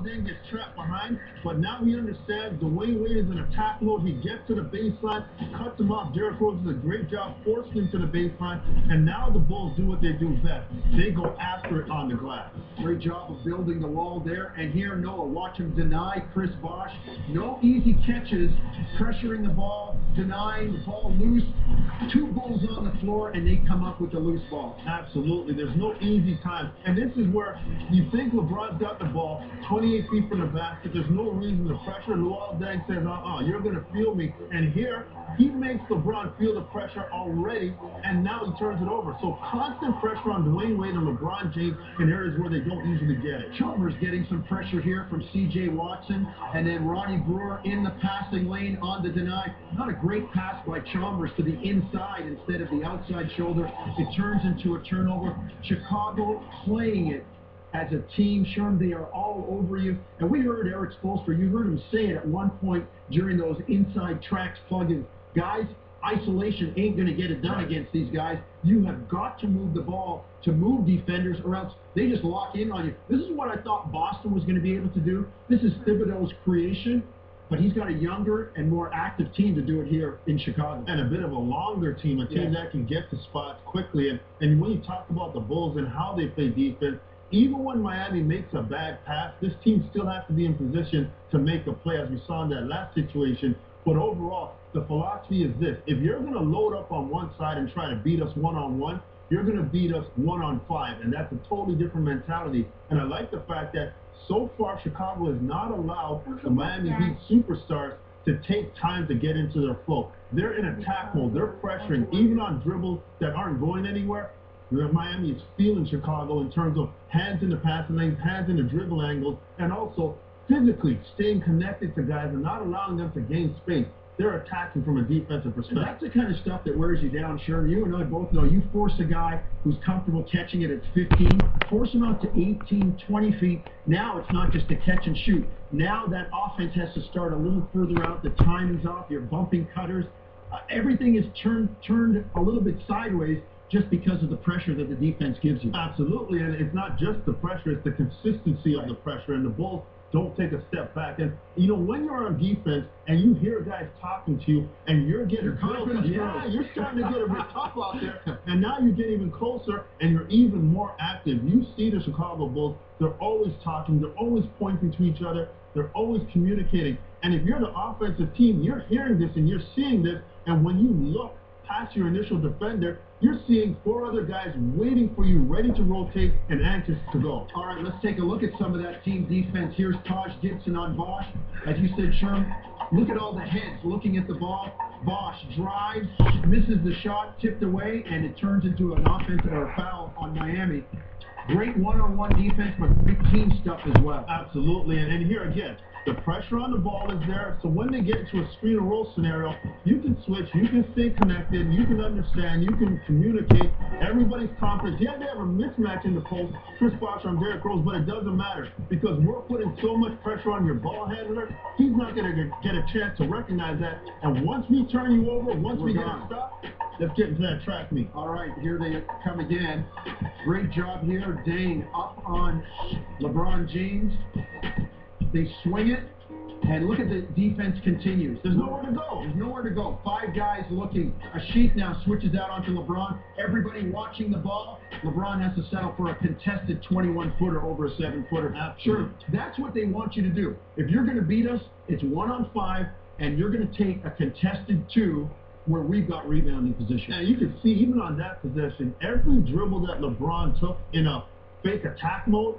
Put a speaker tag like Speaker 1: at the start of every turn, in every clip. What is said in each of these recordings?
Speaker 1: Luol Deng gets trapped behind, but now he understands Dwayne Wade is in attack mode. He gets to the baseline, cuts him off. Derrick Rose does a great job forcing him to the baseline, and now the Bulls do what they do best. They go after it on the glass.
Speaker 2: Great job of building the wall there. And here, Noah, watch him deny Chris Bosh. No easy catches, pressuring the ball, denying the ball loose. Two Bulls on the floor, and they come up with the loose ball.
Speaker 1: Absolutely. There's no easy time. And this is where you think LeBron's got the ball 28 feet from the basket. There's no reason to pressure. Luol Deng says, you're going to feel me. And here, he makes LeBron feel the pressure already, and now he turns it over. So constant pressure on Dwayne Wade and LeBron James in areas where they don't usually get it.
Speaker 2: Chalmers getting some pressure here from C.J. Watson, and then Ronnie Brewer in the passing lane on the deny. Not a great pass by Chalmers to the inside instead of the outside shoulder. It turns into a turnover. Chicago playing it as a team. Sherm, they are all over you. And we heard Eric Spoelstra, you heard him say it at one point during those inside tracks plug-ins. Guys, isolation ain't going to get it done against these guys. You have got to move the ball to move defenders, or else they just lock in on you. This is what I thought Boston was going to be able to do. This is Thibodeau's creation, but he's got a younger and more active team to do it here in Chicago.
Speaker 1: And a bit of a longer team, a team that can get to spots quickly. And when you talk about the Bulls and how they play defense, even when Miami makes a bad pass, this team still has to be in position to make a play, as we saw in that last situation. But overall, the philosophy is this. If you're going to load up on one side and try to beat us one-on-one, you're going to beat us one-on-5. And that's a totally different mentality. And I like the fact that so far Chicago has not allowed the Miami Heat superstars to take time to get into their flow. They're in attack mode. They're pressuring, even on dribbles that aren't going anywhere. Miami is feeling Chicago in terms of hands in the passing lanes, hands in the dribble angles, and also physically staying connected to guys and not allowing them to gain space. They're attacking from a defensive perspective.
Speaker 2: And that's the kind of stuff that wears you down, Sherm. You and I both know you force a guy who's comfortable catching it at 15, force him out to 18, 20 feet. Now it's not just a catch and shoot. Now that offense has to start a little further out. The timing's off. You're bumping cutters. Everything is turned a little bit sideways just because of the pressure that the defense gives you.
Speaker 1: Absolutely, and it's not just the pressure, it's the consistency of the pressure, and the Bulls don't take a step back. And, when you're on defense and you hear guys talking to you and you're getting confident, you're starting to get a bit tough out there, and now you get even closer and you're even more active. You see the Chicago Bulls, they're always talking, they're always pointing to each other, they're always communicating. And if you're the offensive team, you're hearing this and you're seeing this, and when you look past your initial defender, you're seeing four other guys waiting for you, ready to rotate and anxious to go.
Speaker 2: All right, let's take a look at some of that team defense. Here's Taj Gibson on Bosh. As you said, Sherm, look at all the heads looking at the ball. Bosh drives, misses the shot, tipped away, and it turns into an offensive or a foul on Miami. Great one-on-one defense, but great team stuff as well.
Speaker 1: Absolutely, and here again, the pressure on the ball is there, so when they get into a screen and roll scenario, you can switch, you can stay connected, you can understand, you can communicate. Everybody's confident. Yeah, they have a mismatch in the post, Chris Bosh on Derrick Rose, but it doesn't matter because we're putting so much pressure on your ball handler, he's not going to get a chance to recognize that. And once we turn you over, once we get a stop, let's get into that track meet.
Speaker 2: All right, here they come again. Great job here. Deng up on LeBron James. They swing it, and look at the defense continues.
Speaker 1: There's nowhere to go.
Speaker 2: There's nowhere to go. Five guys looking. Asheef now switches out onto LeBron. Everybody watching the ball. LeBron has to settle for a contested 21-footer over a 7-footer. Sure, that's what they want you to do. If you're going to beat us, it's 1-on-5, and you're going to take a contested 2 where we've got rebounding position.
Speaker 1: And you can see, even on that possession, every dribble that LeBron took in a fake attack mode,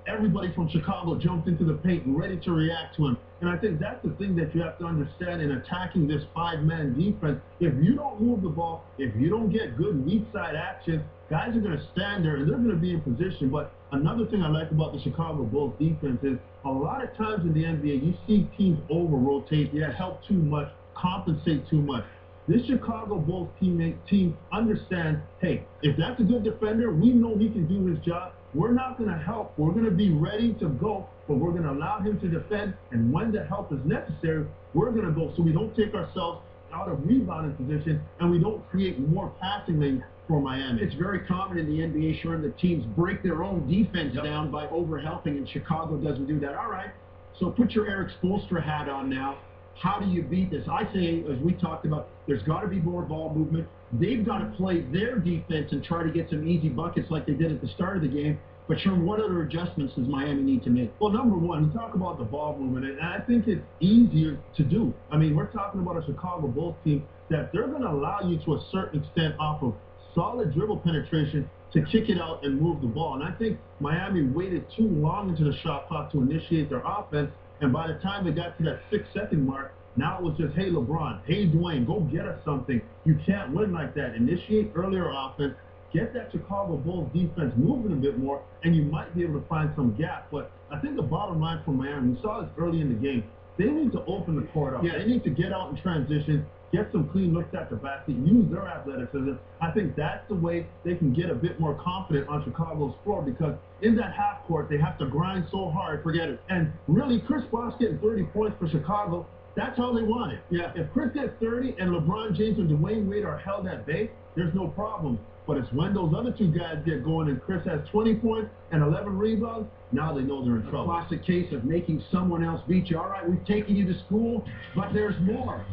Speaker 1: everybody from Chicago jumped into the paint ready to react to him. And I think that's the thing that you have to understand in attacking this 5-man defense. If you don't move the ball, if you don't get good weak side action, guys are going to stand there and they're going to be in position. But another thing I like about the Chicago Bulls defense is a lot of times in the NBA, you see teams over-rotate, help too much, compensate too much. This Chicago Bulls team understands, hey, if that's a good defender, we know he can do his job. We're not going to help. We're going to be ready to go, but we're going to allow him to defend. And when the help is necessary, we're going to go so we don't take ourselves out of rebounding position and we don't create more passing lanes for Miami.
Speaker 2: It's very common in the NBA, Sherm, that teams break their own defense down by overhelping, and Chicago doesn't do that. All right, so put your Eric Spoelstra hat on now. How do you beat this? I say, as we talked about, there's got to be more ball movement. They've got to play their defense and try to get some easy buckets like they did at the start of the game. But, Sherm, what other adjustments does Miami need to make?
Speaker 1: Well, number one, you talk about the ball movement, and I think it's easier to do. I mean, we're talking about a Chicago Bulls team that they're going to allow you to a certain extent off of solid dribble penetration to kick it out and move the ball. And I think Miami waited too long into the shot clock to initiate their offense, and by the time they got to that 6-second mark, now it was just, hey, LeBron, hey, Dwayne, go get us something. You can't win like that. Initiate earlier offense, get that Chicago Bulls defense moving a bit more, and you might be able to find some gap. But I think the bottom line for Miami, we saw this early in the game, they need to open the court up.
Speaker 2: Yeah.
Speaker 1: They need to get out in transition, get some clean looks at the basket, use their athleticism. I think that's the way they can get a bit more confident on Chicago's floor, because in that half court, they have to grind so hard, forget it. And really, Chris Bosh getting 30 points for Chicago, that's how they want it.
Speaker 2: Yeah.
Speaker 1: If Chris gets 30 and LeBron James and Dwayne Wade are held at bay, there's no problem. But it's when those other two guys get going and Chris has 20 points and 11 rebounds, now they know they're in trouble.
Speaker 2: A classic case of making someone else beat you. All right, we've taken you to school, but there's more.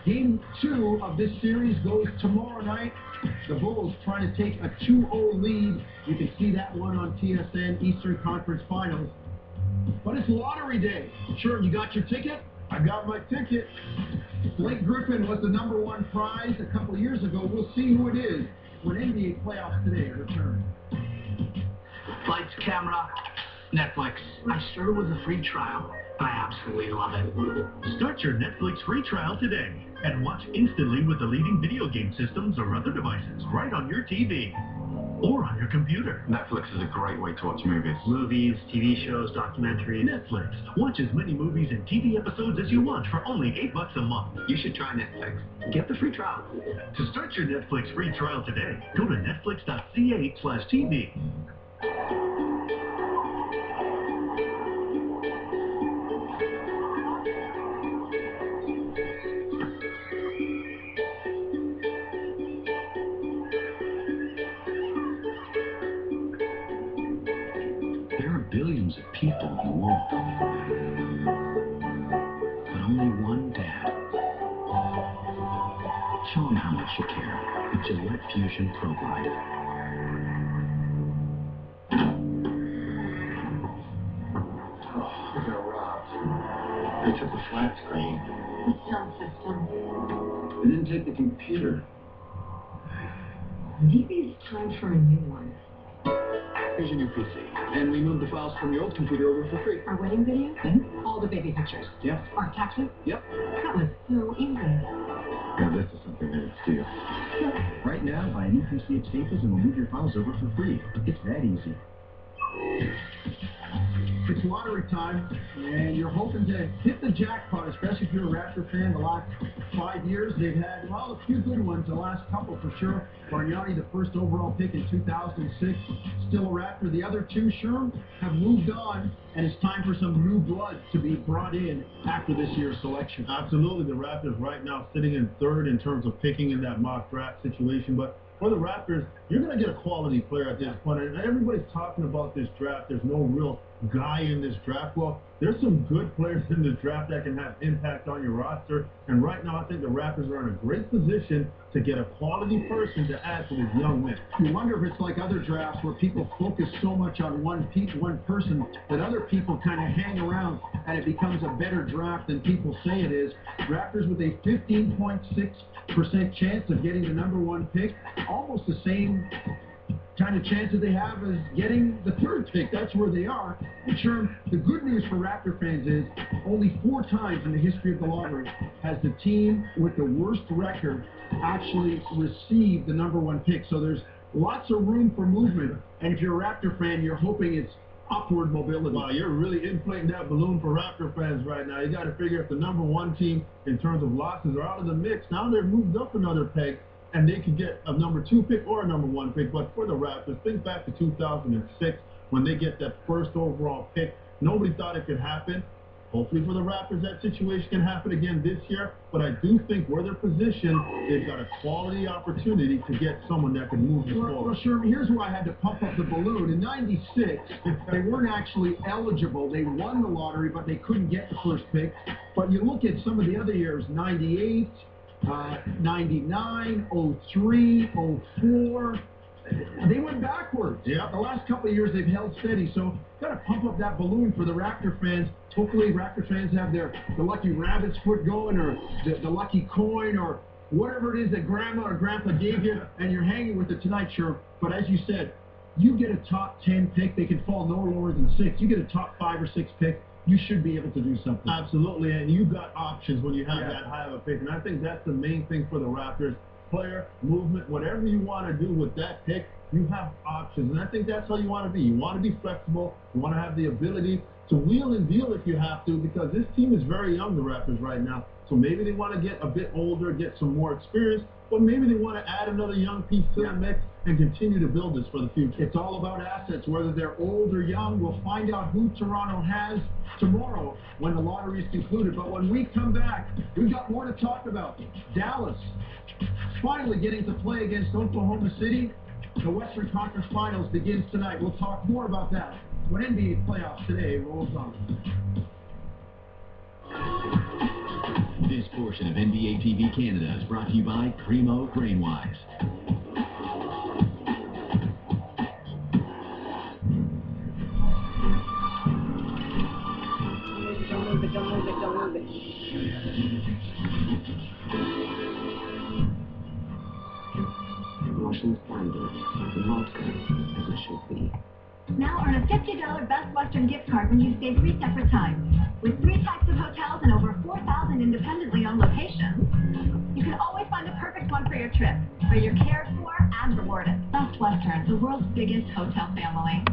Speaker 2: Game 2 of this series goes tomorrow night. The Bulls trying to take a 2-0 lead. You can see that one on TSN Eastern Conference Finals. But it's lottery day. Sure, you got your ticket?
Speaker 1: I got my ticket.
Speaker 2: Blake Griffin was the #1 prize a couple of years ago. We'll see who it is when NBA playoffs today return.
Speaker 3: Lights, camera, Netflix. I started with a free trial. I absolutely love it.
Speaker 4: Start your Netflix free trial today and watch instantly with the leading video game systems or other devices right on your TV or on your computer.
Speaker 5: Netflix is a great way to watch movies.
Speaker 4: Movies, TV shows, documentaries. Netflix. Watch as many movies and TV episodes as you want for only $8 a month.
Speaker 3: You should try Netflix. Get the free trial.
Speaker 4: To start your Netflix free trial today, go to netflix.ca/TV.
Speaker 6: There are billions of people in the world, but only one dad. Show him how much you care with Gillette Fusion Pro Glide.
Speaker 5: Oh, we got robbed. They took the flat screen.
Speaker 7: The sound system.
Speaker 5: They didn't take the computer.
Speaker 7: Maybe it's time for a new one.
Speaker 6: Here's your new PC. And we moved the files from your old computer over for free.
Speaker 7: Our wedding video?
Speaker 6: Mhm.
Speaker 7: All the baby pictures.
Speaker 6: Yeah.
Speaker 7: Our taxes?
Speaker 6: Yep.
Speaker 7: That was so easy.
Speaker 5: Now this is something they would steal.
Speaker 6: Right now, buy a new PC at Staples and we'll move your files over for free. It's that easy.
Speaker 2: It's lottery time, and you're hoping to hit the jackpot, especially if you're a Raptor fan. The last 5 years, they've had, well, a few good ones. The last couple, for sure. Bargnani, the first overall pick in 2006, still a Raptor. The other two, sure, have moved on, and it's time for some new blood to be brought in after this year's selection.
Speaker 1: Absolutely. The Raptors right now sitting in third in terms of picking in that mock draft situation. But for the Raptors, you're going to get a quality player at this point. And everybody's talking about this draft. There's no real guy in this draft. Well, there's some good players in this draft that can have impact on your roster. And right now, I think the Raptors are in a great position to get a quality person to add to this young man.
Speaker 2: You wonder if it's like other drafts where people focus so much on one person that other people kind of hang around and it becomes a better draft than people say it is. Raptors with a 15.6% chance of getting the #1 pick, almost the same kind of chance that they have as getting the 3rd pick. That's where they are. And Sherm, the good news for Raptor fans is only 4 times in the history of the lottery has the team with the worst record actually received the #1 pick. So there's lots of room for movement. And if you're a Raptor fan, you're hoping it's upward mobility.
Speaker 1: Wow, you're really inflating that balloon for Raptor fans right now. You got to figure if the #1 team in terms of losses are out of the mix, now they're moved up another peg, and they could get a #2 pick or a #1 pick. But for the Raptors, think back to 2006 when they get that first overall pick. Nobody thought it could happen. Hopefully for the Raptors, that situation can happen again this year. But I do think where they're positioned, they've got a quality opportunity to get someone that can move this forward.
Speaker 2: Well, Sherman, here's why I had to pump up the balloon. In '96, they weren't actually eligible. They won the lottery, but they couldn't get the first pick. But you look at some of the other years, '98, '99, '03, '04. They went backwards.
Speaker 1: Yeah.
Speaker 2: The last couple of years, they've held steady. So, got to pump up that balloon for the Raptor fans. Hopefully, Raptor fans have the lucky rabbit's foot going, or the lucky coin, or whatever it is that Grandma or Grandpa gave you, and you're hanging with it tonight, sure. But as you said, you get a top 10 pick. They can fall no lower than 6. You get a top 5 or 6 pick. You should be able to do something.
Speaker 1: Absolutely, and you've got options when you have that high of a pick. And I think that's the main thing for the Raptors. Player, movement, whatever you want to do with that pick, you have options. And I think that's how you want to be. You want to be flexible. You want to have the ability to wheel and deal if you have to, because this team is very young, the Raptors, right now. So maybe they want to get a bit older, get some more experience, but maybe they want to add another young piece to the mix and continue to build this for the future.
Speaker 2: It's all about assets, whether they're old or young. We'll find out who Toronto has tomorrow when the lottery is concluded. But when we come back, we've got more to talk about. Dallas finally getting to play against Oklahoma City. The Western Conference Finals begins tonight. We'll talk more about that when NBA Playoffs Today rolls on.
Speaker 6: This portion of NBA TV Canada is brought to you by Primo Grain-Wise.
Speaker 7: Don't move it.
Speaker 8: Russian standards, vodka as it should be.
Speaker 9: Now earn a $50 Best Western gift card when you stay 3 separate times. With 3 types of hotels and over 4,000 independently owned locations, you can always find the perfect one for your trip, where you're cared for and rewarded. Best Western, the world's biggest hotel family.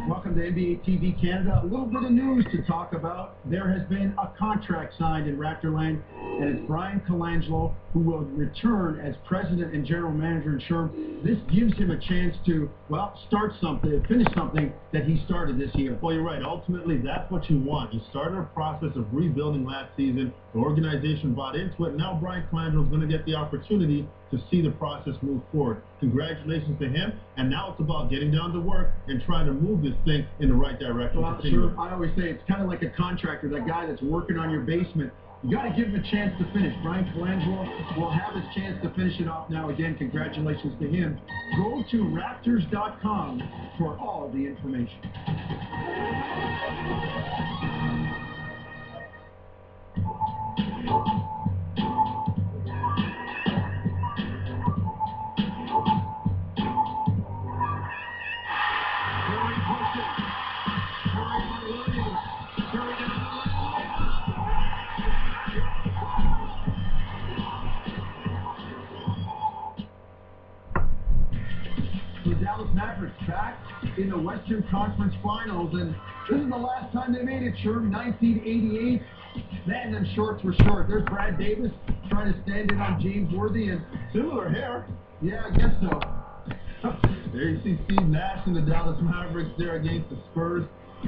Speaker 2: Welcome to NBA TV Canada. A little bit of news to talk about. There has been a contract signed in Raptorland, and it's Brian Colangelo who will return as president and general manager in Sherm. This gives him a chance to, well, start something, finish something that he started this year.
Speaker 1: Well, you're right. Ultimately, that's what you want. You started a process of rebuilding last season. The organization bought into it. Now Brian Colangelo is going to get the opportunity to see the process move forward. Congratulations to him. And now it's about getting down to work and trying to move this thing in the right direction.
Speaker 2: Well, sure. I always say it's kind of like a contractor, that guy that's working on your basement. You got to give him a chance to finish. Brian Colangelo will have his chance to finish it off now. Again, congratulations to him. Go to Raptors.com for all the information. Dallas Mavericks back in the Western Conference Finals, and this is the last time they made it, sure, 1988. Man, them shorts were short. There's Brad Davis trying to stand in on James Worthy, and
Speaker 1: similar hair.
Speaker 2: Yeah, I guess so.
Speaker 1: There you see Steve Nash and the Dallas Mavericks there against the Spurs.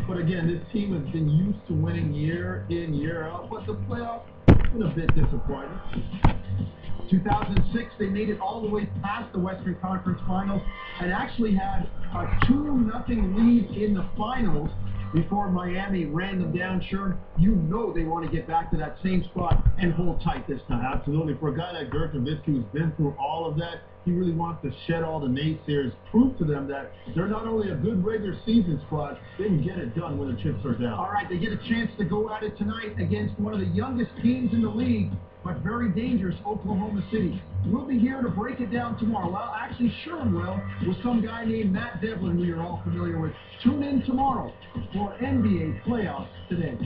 Speaker 1: But again, this team has been used to winning year in, year out, but the playoffs have been a bit disappointing.
Speaker 2: 2006, they made it all the way past the Western Conference Finals and actually had a 2-0 lead in the finals before Miami ran them down. Sure, you know they want to get back to that same spot and hold tight this time.
Speaker 1: Absolutely. For a guy like Dirk Nowitzki who's been through all of that, he really wants to shed all the naysayers, prove to them that they're not only a good regular season squad, they can get it done when the chips are down.
Speaker 2: All right, they get a chance to go at it tonight against one of the youngest teams in the league, but very dangerous, Oklahoma City. We'll be here to break it down tomorrow. Well, actually, Sherm will, with some guy named Matt Devlin, who you're all familiar with. Tune in tomorrow for NBA Playoffs Today.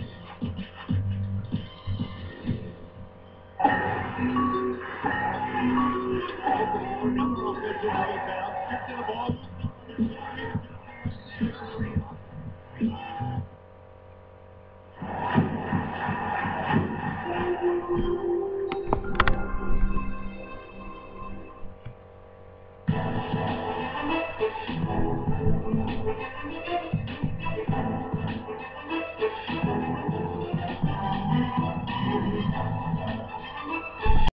Speaker 1: Number offensive rebound, skipped to the ball.